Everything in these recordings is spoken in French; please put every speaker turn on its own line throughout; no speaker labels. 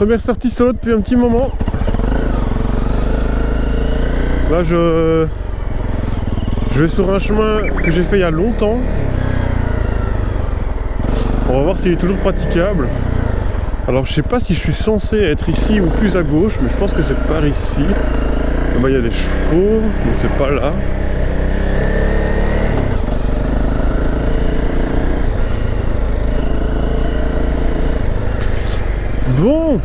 Première sortie solo depuis un petit moment. Là je vais sur un chemin que j'ai fait il y a longtemps. On va voir s'il est toujours praticable. Alors je sais pas si je suis censé être ici ou plus à gauche, mais je pense que c'est par ici. Là-bas il y a des chevaux, donc c'est pas là. Bon,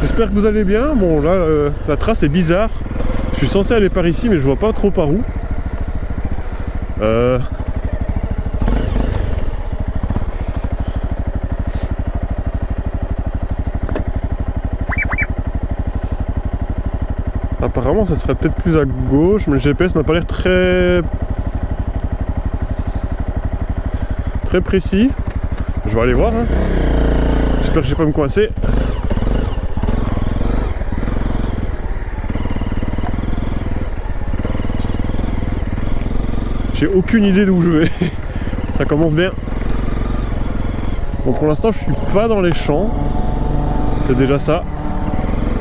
j'espère que vous allez bien. Bon là la trace est bizarre. Je suis censé aller par ici mais je vois pas trop par où. Apparemment ça serait peut-être plus à gauche, mais le GPS n'a pas l'air très précis. Je vais aller voir, hein. J'espère que je vais pas me coincer. J'ai aucune idée d'où je vais. Ça commence bien. Bon, pour l'instant je suis pas dans les champs. C'est déjà ça.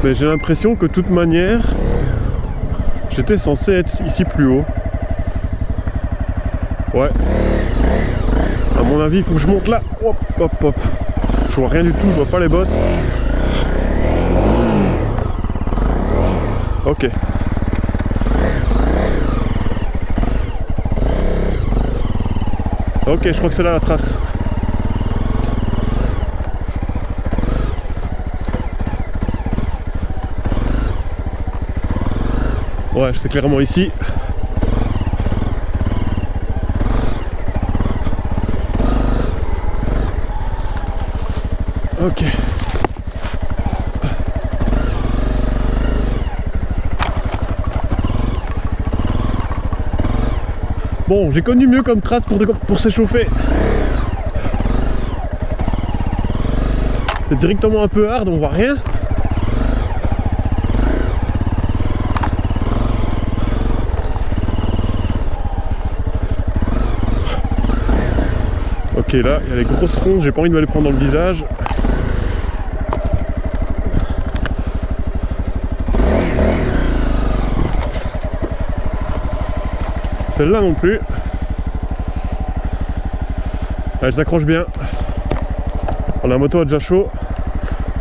Mais j'ai l'impression que de toute manière j'étais censé être ici plus haut. Ouais. À mon avis, il faut que je monte là. Hop, hop, hop. Je vois rien du tout, je vois pas les bosses. Ok. Ok, je crois que c'est là la trace. Ouais, c'est clairement ici. Ok. Bon, j'ai connu mieux comme trace pour s'échauffer. C'est directement un peu hard, on voit rien. Ok, là, il y a les grosses ronces, j'ai pas envie de me les prendre dans le visage. Celle-là non plus. Elle s'accroche bien. La moto a déjà chaud.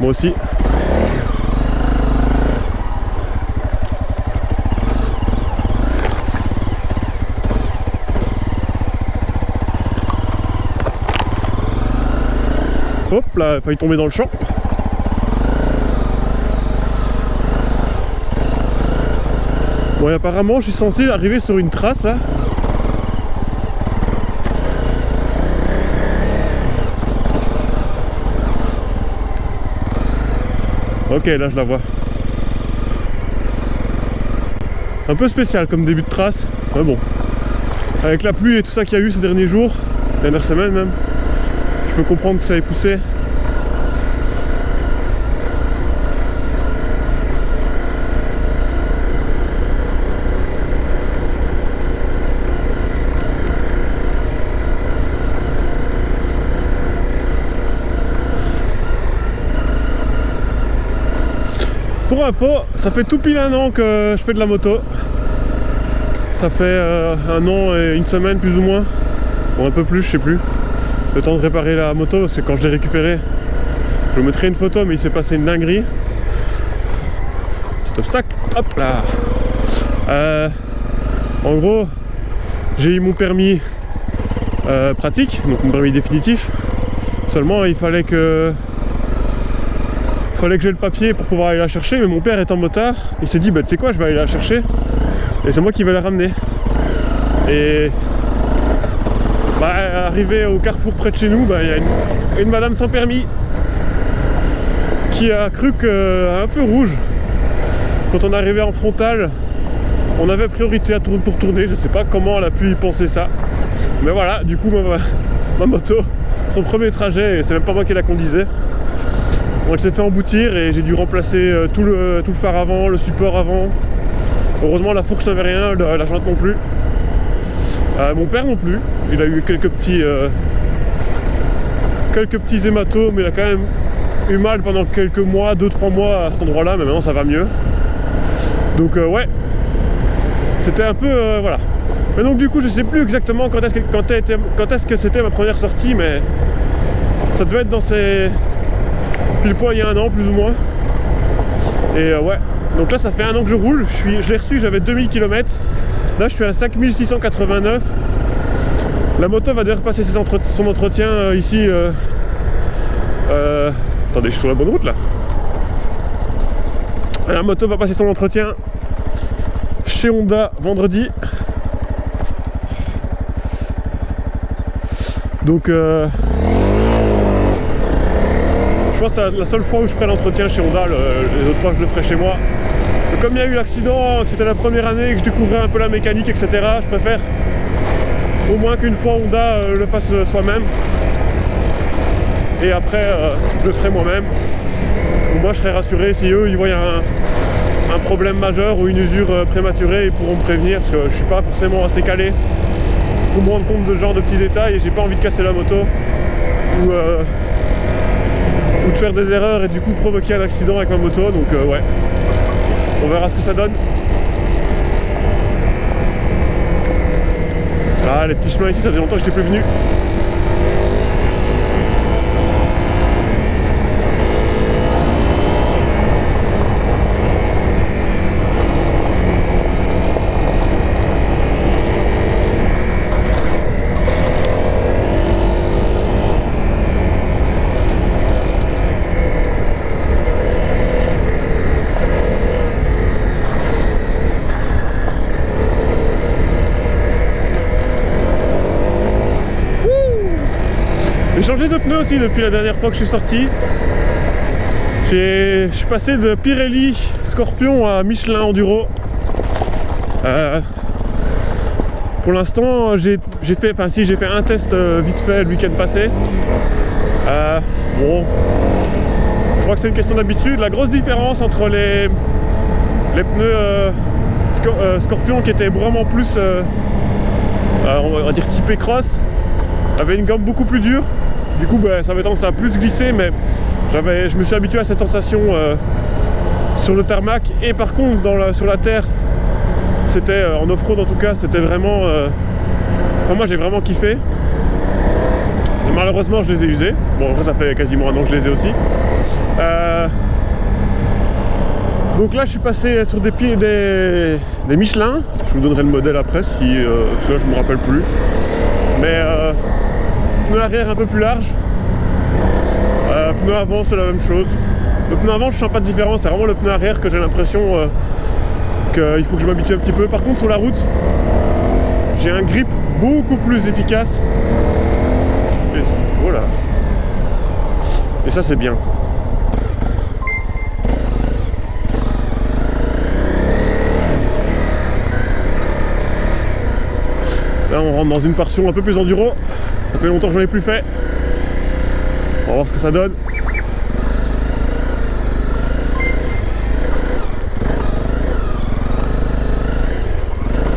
Moi aussi. Hop là, elle a failli tomber dans le champ. Bon, et apparemment je suis censé arriver sur une trace là. Ok, là je la vois. Un peu spécial comme début de trace. Mais bon, avec la pluie et tout ça qu'il y a eu ces derniers jours, dernières semaines même, je peux comprendre que ça ait poussé. Pour info, ça fait tout pile un an que je fais de la moto. Ça fait un an et une semaine plus ou moins. Bon, un peu plus, je sais plus. Le temps de réparer la moto, parce que quand je l'ai récupérée, je vous mettrai une photo, mais il s'est passé une dinguerie. Petit obstacle, hop là. En gros, j'ai eu mon permis pratique, donc mon permis définitif. Seulement, il fallait que j'ai le papier pour pouvoir aller la chercher, mais mon père étant motard, il s'est dit bah tu sais quoi, je vais aller la chercher et c'est moi qui vais la ramener. Et bah, arrivé au carrefour près de chez nous, bah, il y a une madame sans permis qui a cru qu'un feu rouge, quand on arrivait en frontal, on avait priorité pour tourner. Je sais pas comment elle a pu y penser ça, mais voilà, du coup ma moto, son premier trajet, et c'est même pas moi qui la conduisais. Bon, elle s'est fait emboutir et j'ai dû remplacer tout le phare avant, le support avant. Heureusement la fourche n'avait rien, la jante non plus. Mon père non plus, il a eu quelques petits hématomes, mais il a quand même eu mal pendant quelques mois, 2-3 mois à cet endroit-là, mais maintenant ça va mieux. Donc ouais, c'était un peu voilà. Mais donc du coup je sais plus exactement quand est-ce que c'était ma première sortie, mais ça devait être dans ces pile poil il y a un an plus ou moins. Et ouais, donc là ça fait un an que je roule, je l'ai reçu, j'avais 2000 km. Là je suis à 5689. La moto va devoir passer son entretien ici. Attendez, je suis sur la bonne route là. La moto va passer son entretien chez Honda vendredi. Donc je pense que c'est la seule fois où je ferai l'entretien chez Honda. Les autres fois je le ferai chez moi. Mais comme il y a eu l'accident, que c'était la première année, que je découvrais un peu la mécanique, etc., je préfère au moins qu'une fois Honda le fasse soi-même. Et après je le ferai moi-même. Moi je serai rassuré si eux ils voient un problème majeur ou une usure prématurée, ils pourront me prévenir, parce que je suis pas forcément assez calé pour me rendre compte de ce genre de petits détails et j'ai pas envie de casser la moto ou de faire des erreurs et du coup provoquer un accident avec ma moto. Donc ouais, on verra ce que ça donne. Ah, les petits chemins ici, ça faisait longtemps que je n'étais plus venu. J'ai changé de pneus aussi depuis la dernière fois que je suis sorti. Je suis passé de Pirelli Scorpion à Michelin Enduro. Pour l'instant j'ai fait un test vite fait le week-end passé. Bon, je crois que c'est une question d'habitude. La grosse différence entre les pneus Scorpion qui étaient vraiment plus on va dire typé cross, avait une gomme beaucoup plus dure. Du coup ça avait tendance à plus glisser, mais je me suis habitué à cette sensation sur le tarmac. Et par contre sur la terre, c'était en off-road en tout cas, c'était vraiment enfin, moi j'ai vraiment kiffé. Et malheureusement je les ai usés. Bon après ça fait quasiment un an que je les ai aussi. Donc là je suis passé sur des Michelin. Je vous donnerai le modèle après si là je me rappelle plus. Mais pneu arrière un peu plus large, pneu avant c'est la même chose. Le pneu avant je sens pas de différence, c'est vraiment le pneu arrière que j'ai l'impression qu'il faut que je m'habitue un petit peu. Par contre sur la route j'ai un grip beaucoup plus efficace et voilà, et ça c'est bien. Là on rentre dans une portion un peu plus enduro. Ça fait longtemps que j'en ai plus fait. On va voir ce que ça donne.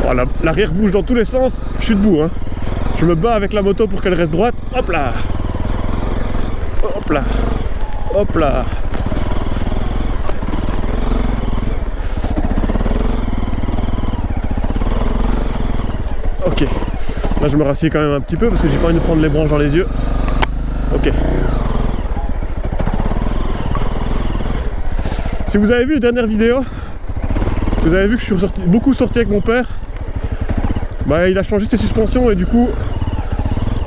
Oh, l'arrière bouge dans tous les sens. Je suis debout, hein. Je me bats avec la moto pour qu'elle reste droite. Hop là. Hop là. Hop là. Ok. Là je me rassieds quand même un petit peu parce que j'ai pas envie de prendre les branches dans les yeux. Ok. Si vous avez vu les dernières vidéos, vous avez vu que je suis beaucoup sorti avec mon père. Bah, il a changé ses suspensions et du coup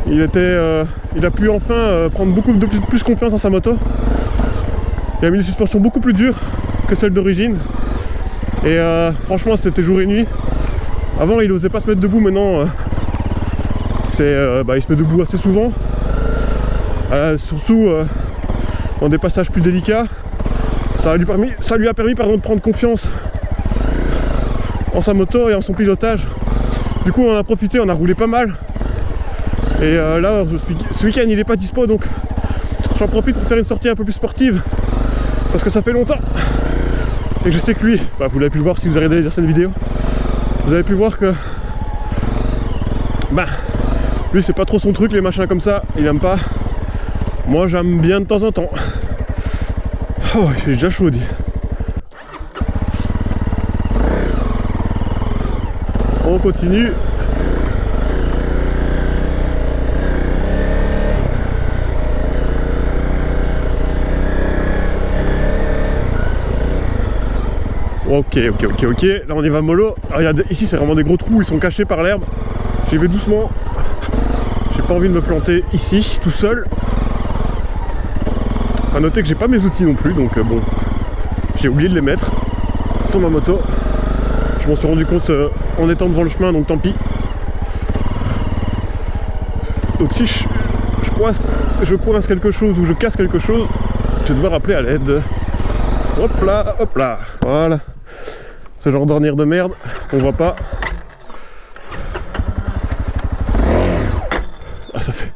il a pu enfin prendre beaucoup plus confiance en sa moto. Il a mis des suspensions beaucoup plus dures que celles d'origine. Et franchement c'était jour et nuit. Avant il osait pas se mettre debout, maintenant il se met debout assez souvent, surtout dans des passages plus délicats. Ça lui a permis de prendre confiance en sa moto et en son pilotage. Du coup on en a profité, on a roulé pas mal. Et là ce week-end il est pas dispo, donc j'en profite pour faire une sortie un peu plus sportive parce que ça fait longtemps. Et je sais que lui, vous l'avez pu le voir si vous avez regardé les anciennes vidéos, vous avez pu voir que lui c'est pas trop son truc, les machins comme ça, il aime pas. Moi j'aime bien de temps en temps. Oh, il fait déjà chaud, dit. On continue. Ok. Là on y va mollo. Alors, regarde, ici c'est vraiment des gros trous, ils sont cachés par l'herbe. J'y vais doucement. J'ai pas envie de me planter ici, tout seul. À noter que j'ai pas mes outils non plus, donc bon, j'ai oublié de les mettre sur ma moto. Je m'en suis rendu compte en étant devant le chemin, donc tant pis. Donc si je coince quelque chose ou je casse quelque chose, je vais devoir appeler à l'aide. Hop là, voilà. Ce genre d'ornière de merde, on voit pas. Ah, ça fait.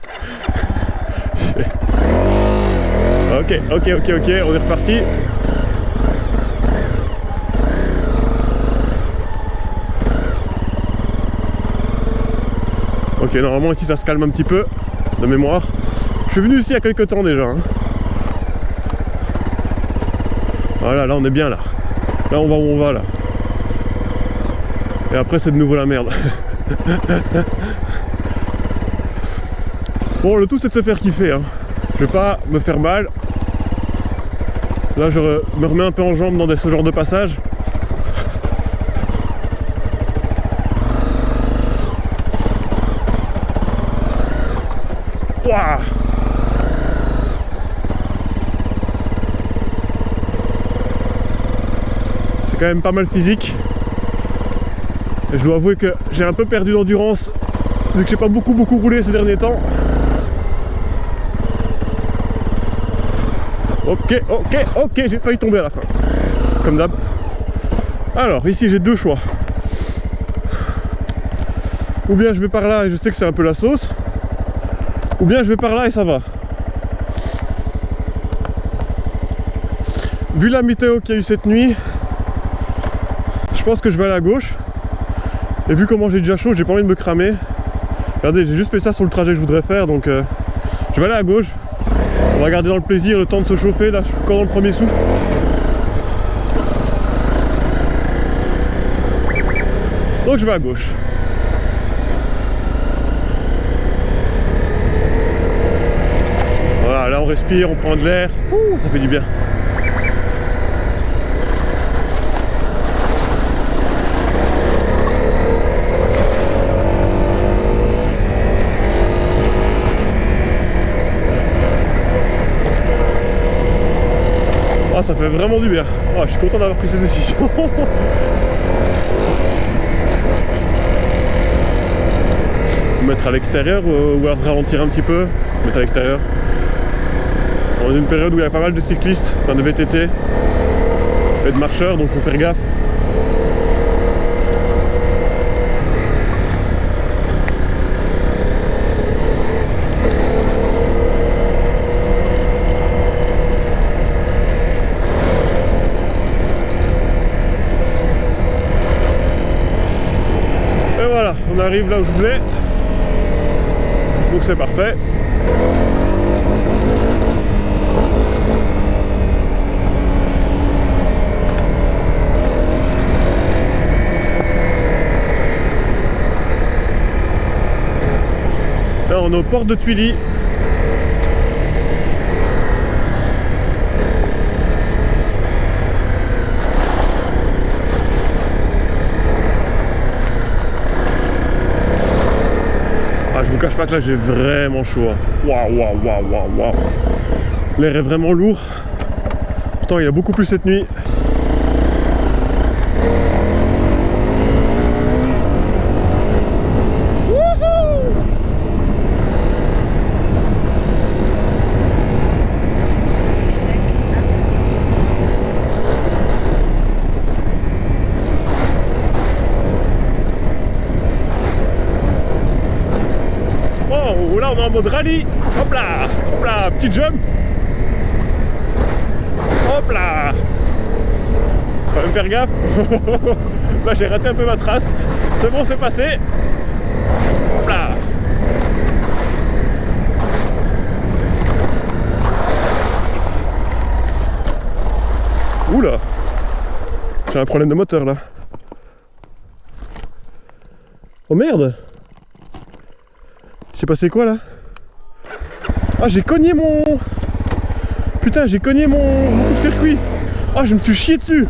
Ok, on est reparti. Ok, normalement ici ça se calme un petit peu, de mémoire. Je suis venu ici il y a quelques temps déjà. Hein. Voilà, là on est bien là. Là on va où on va là. Et après c'est de nouveau la merde. Bon, le tout c'est de se faire kiffer. Hein. Je vais pas me faire mal. Là je me remets un peu en jambe dans ce genre de passage. Ouah. C'est quand même pas mal physique. Et je dois avouer que j'ai un peu perdu d'endurance vu que j'ai pas beaucoup roulé ces derniers temps. Ok, j'ai failli tomber à la fin. Comme d'hab. Alors, ici j'ai deux choix. Ou bien je vais par là et je sais que c'est un peu la sauce. Ou bien je vais par là et ça va. Vu la météo qu'il y a eu cette nuit, je pense que je vais aller à gauche. Et vu comment j'ai déjà chaud, j'ai pas envie de me cramer. Regardez, j'ai juste fait ça sur le trajet que je voudrais faire, donc je vais aller à gauche. On va garder dans le plaisir le temps de se chauffer. Là, je suis encore dans le premier souffle. Donc je vais à gauche. Voilà, là on respire, on prend de l'air. Ça fait du bien. Ah, ça fait vraiment du bien. Oh, je suis content d'avoir pris cette décision. Mettre à l'extérieur ou alors ralentir un petit peu. Mettre à l'extérieur. On est dans une période où il y a pas mal de cyclistes, enfin de VTT et de marcheurs, donc faut faire gaffe. Et voilà, on arrive là où je voulais. Donc c'est parfait. Là on est aux portes de Tuilly. Ah, je vous cache pas que là j'ai vraiment chaud. Waouh. L'air est vraiment lourd. Pourtant il y a beaucoup plus cette nuit. Oh, là on est en mode rallye. Hop là, petit jump. Hop là. Faut même faire gaffe. Là j'ai raté un peu ma trace. C'est bon, c'est passé. Hop là. Oula! J'ai un problème de moteur là. Oh merde! Il s'est passé quoi là? Ah, j'ai cogné mon... Putain, j'ai cogné mon coupe-circuit. Ah, je me suis chié dessus.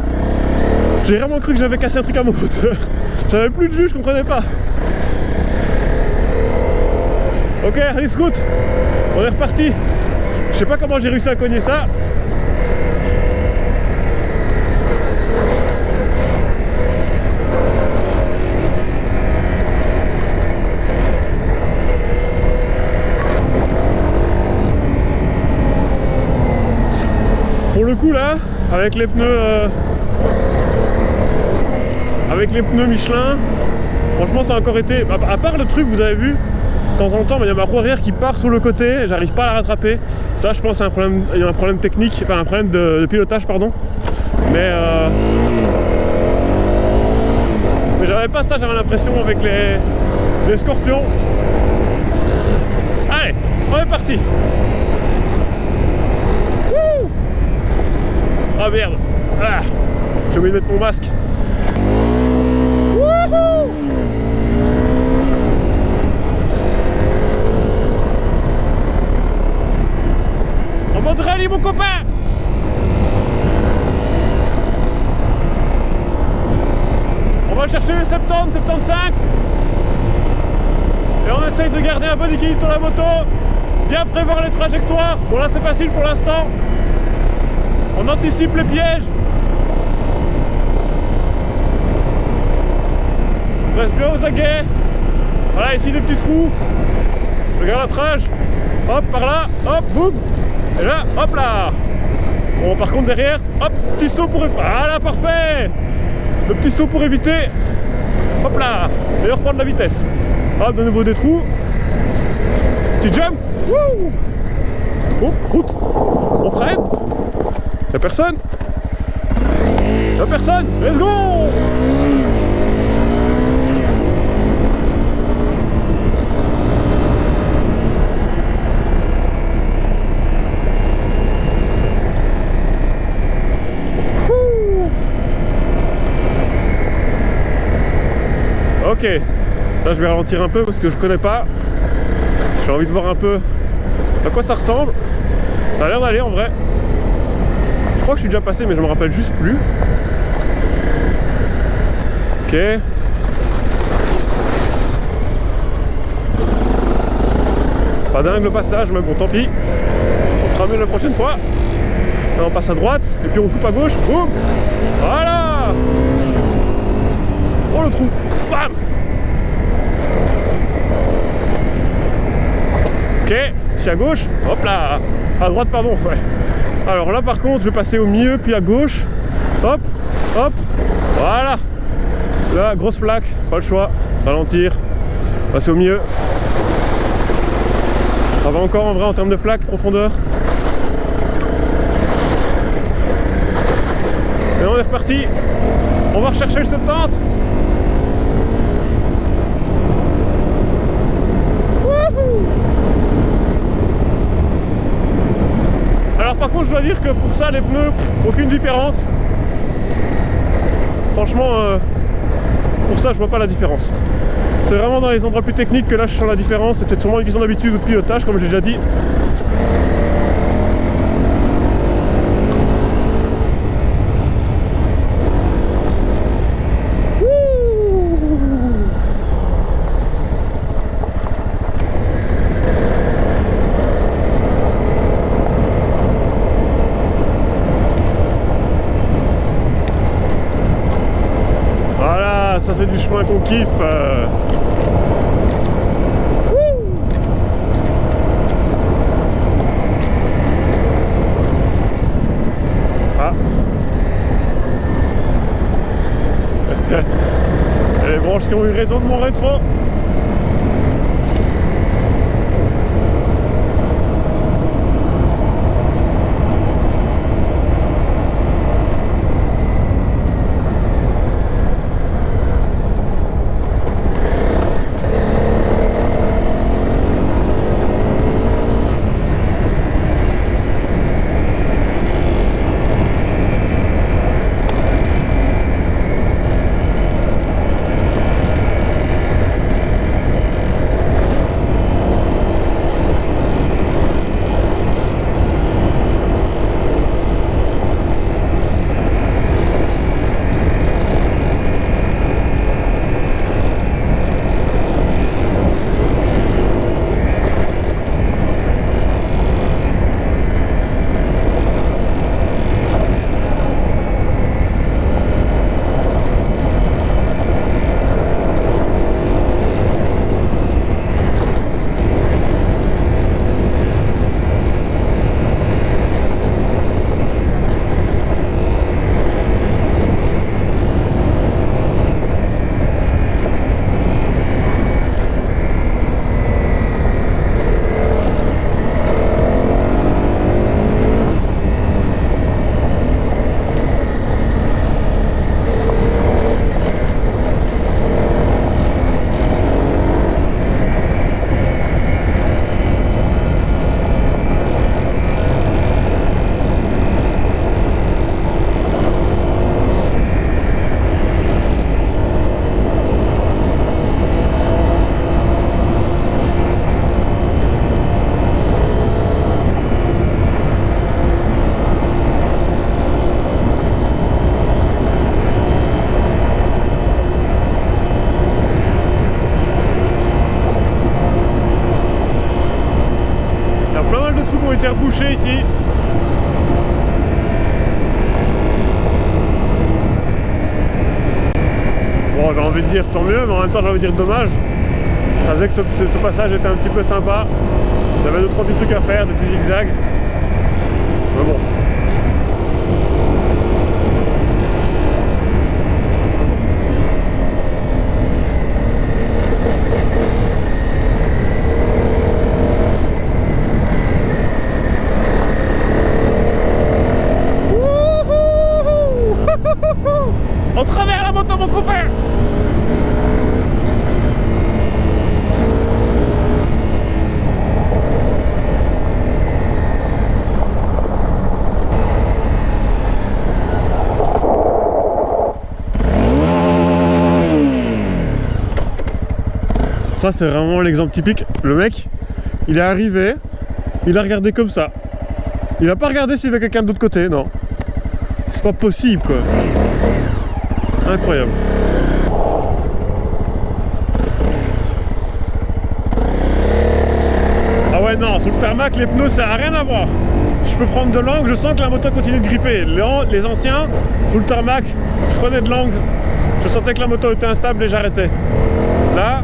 J'ai vraiment cru que j'avais cassé un truc à mon moteur. J'avais plus de jus, je comprenais pas. Ok, allez scout, on est reparti. Je sais pas comment j'ai réussi à cogner ça. Pour le coup là, avec les pneus Michelin, franchement ça a encore été, à part le truc vous avez vu, de temps en temps il y a ma roue arrière qui part sur le côté, j'arrive pas à la rattraper. Ça je pense c'est un problème, il y a un problème technique, enfin un problème de pilotage pardon. Mais j'avais pas ça, j'avais l'impression avec les Scorpions. Allez, on est parti. Wouh. Oh merde, ah, j'ai oublié de mettre mon masque. Wouhou. En mode rallye mon copain. On va chercher les 70, 75. Et on essaye de garder un bon équilibre sur la moto. Bien prévoir les trajectoires. Bon là c'est facile pour l'instant. On anticipe les pièges. On reste bien aux aguets. Voilà, ici des petits trous. Je regarde la trage. Hop, par là. Hop, boum. Et là, hop là. Bon, par contre derrière, hop, petit saut pour... Voilà, parfait. Le petit saut pour éviter. Hop là. Et reprendre la vitesse. Hop, de nouveau des trous. Petit jump. Wouh. Oh, route. On freine. Y'a personne? Y'a personne? Let's go! Ok, là je vais ralentir un peu parce que je connais pas. J'ai envie de voir un peu à quoi ça ressemble. Ça a l'air d'aller en vrai. Je crois que je suis déjà passé mais je me rappelle juste plus. Ok. Pas dingue le passage mais bon tant pis. On fera mieux la prochaine fois. Là on passe à droite et puis on coupe à gauche. Boum. Voilà. Oh le trou. Bam. Ok, ici à gauche, hop là, à droite pardon, ouais. Alors là par contre je vais passer au milieu puis à gauche, hop, hop, voilà. Là grosse flaque, pas le choix, ralentir, passer au milieu. Ça va encore en vrai en termes de flaque, profondeur. Et on est reparti, on va rechercher le 70. Alors par contre je dois dire que pour ça les pneus, aucune différence. Franchement pour ça je vois pas la différence. C'est vraiment dans les endroits plus techniques que là je sens la différence. C'est peut-être sûrement une question d'habitude ou de pilotage comme j'ai déjà dit. Ça c'est du chemin qu'on kiffe. Ah. Et les branches qui ont eu raison de mon rétro. bouché ici. Bon, j'ai envie de dire tant mieux, mais en même temps j'ai envie de dire dommage. Ça faisait que ce passage était un petit peu sympa. J'avais 2-3 petits trucs à faire, des petits zigzags. Mais bon. On travers la moto, mon copain! Ça, c'est vraiment l'exemple typique. Le mec, il est arrivé, il a regardé comme ça. Il a pas regardé s'il y avait quelqu'un de l'autre côté, non. C'est pas possible, quoi. Incroyable. Ah ouais, non, sur le tarmac, les pneus, ça n'a rien à voir. Je peux prendre de l'angle, je sens que la moto continue de gripper. Les anciens, sur le tarmac, je prenais de l'angle, je sentais que la moto était instable et j'arrêtais. Là,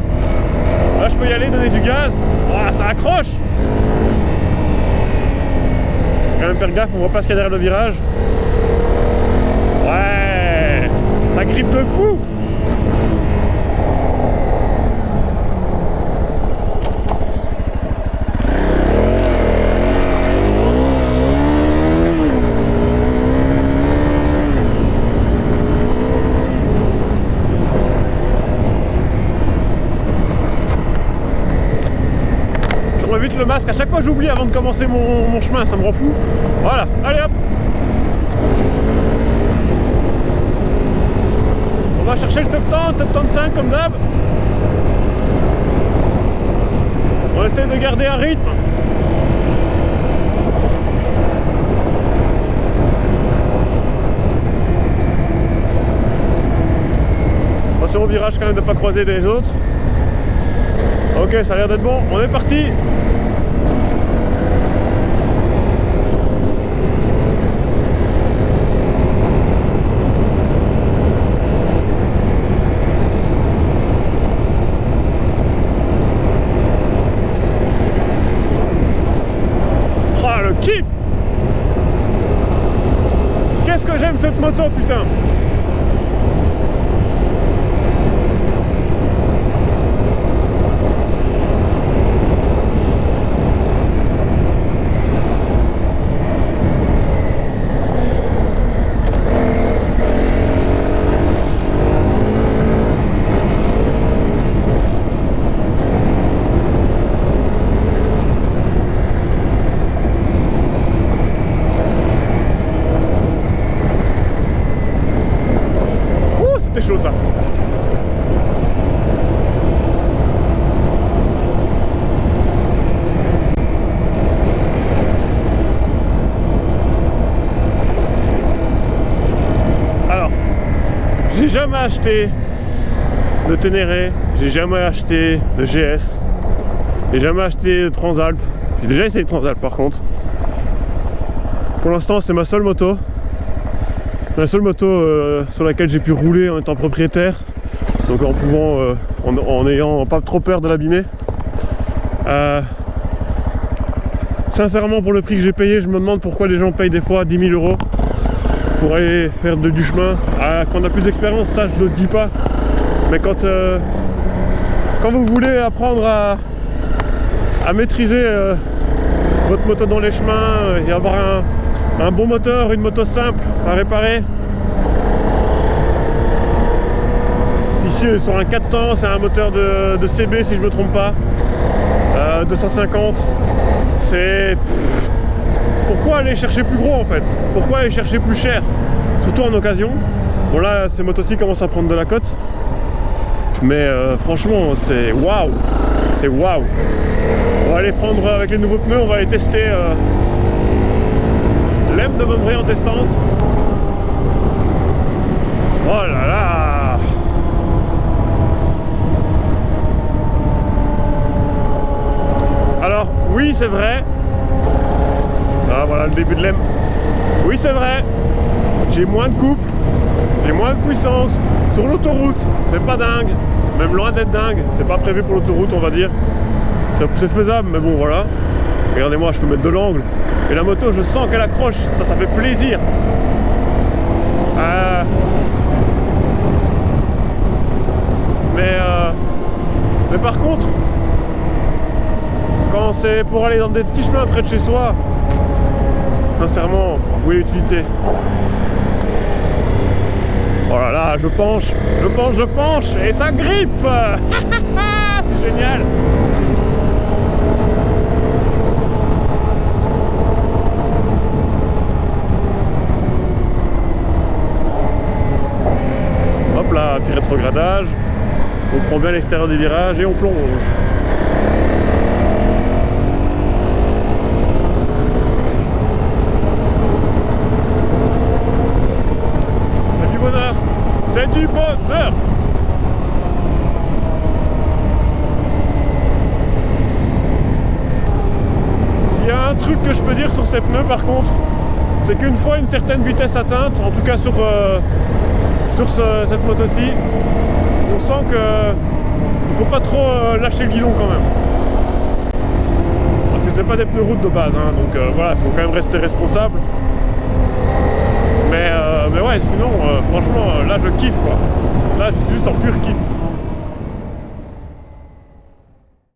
je peux y aller, donner du gaz. Oh, ça accroche. Quand même faire gaffe, on voit pas ce qu'il y a derrière le virage. Ouais, ça grippe de fou. Je remets vite le masque, à chaque fois j'oublie avant de commencer mon chemin, ça me rend fou. Voilà, allez hop. On va chercher le 70, 75 comme d'hab. On essaie de garder un rythme. Attention au virage quand même de ne pas croiser des autres. Ok, ça a l'air d'être bon, on est parti. Ah, le kiff! Qu'est-ce que j'aime cette moto, putain! C'était chaud ça. Alors, j'ai jamais acheté de Ténéré, j'ai jamais acheté de GS, j'ai jamais acheté de Transalp. J'ai déjà essayé de Transalp par contre. Pour l'instant, c'est ma seule moto. La seule moto sur laquelle j'ai pu rouler en étant propriétaire, donc en pouvant, en n'ayant pas trop peur de l'abîmer. Sincèrement, pour le prix que j'ai payé, je me demande pourquoi les gens payent des fois 10 000 € pour aller faire du chemin. Quand on a plus d'expérience, ça je ne le dis pas, mais quand vous voulez apprendre à maîtriser votre moto dans les chemins et avoir un bon moteur, une moto simple à réparer. Ici on est sur un 4 temps, c'est un moteur de CB si je me trompe pas, 250. C'est... Pourquoi aller chercher plus gros en fait? Pourquoi aller chercher plus cher? Surtout en occasion. Bon là ces motos-ci commencent à prendre de la cote. Mais franchement c'est waouh. C'est waouh. On va les prendre avec les nouveaux pneus, on va les tester. L'aime de Montbray en descente. Oh là là. Alors oui c'est vrai, Ah voilà le début de l'M. Oui c'est vrai, j'ai moins de couple, j'ai moins de puissance. Sur l'autoroute, c'est pas dingue, même loin d'être dingue, c'est pas prévu pour l'autoroute on va dire. C'est faisable mais bon voilà. Regardez-moi, je peux mettre de l'angle. Et la moto, je sens qu'elle accroche, ça fait plaisir. Mais par contre, quand c'est pour aller dans des petits chemins près de chez soi, sincèrement, où est l'utilité? Oh là là, je penche, et ça grippe. C'est génial. Hop là, petit rétrogradage. On prend bien l'extérieur des virages et on plonge. C'est du bonheur. C'est du bonheur. S'il y a un truc que je peux dire sur ces pneus par contre, c'est qu'une fois une certaine vitesse atteinte, en tout cas sur cette moto-ci, on sent que il faut pas trop lâcher le guidon quand même. Parce que c'est pas des pneus route de base, hein, donc voilà, il faut quand même rester responsable. Mais ouais, sinon, franchement, là je kiffe quoi. Là je suis juste en pur kiff.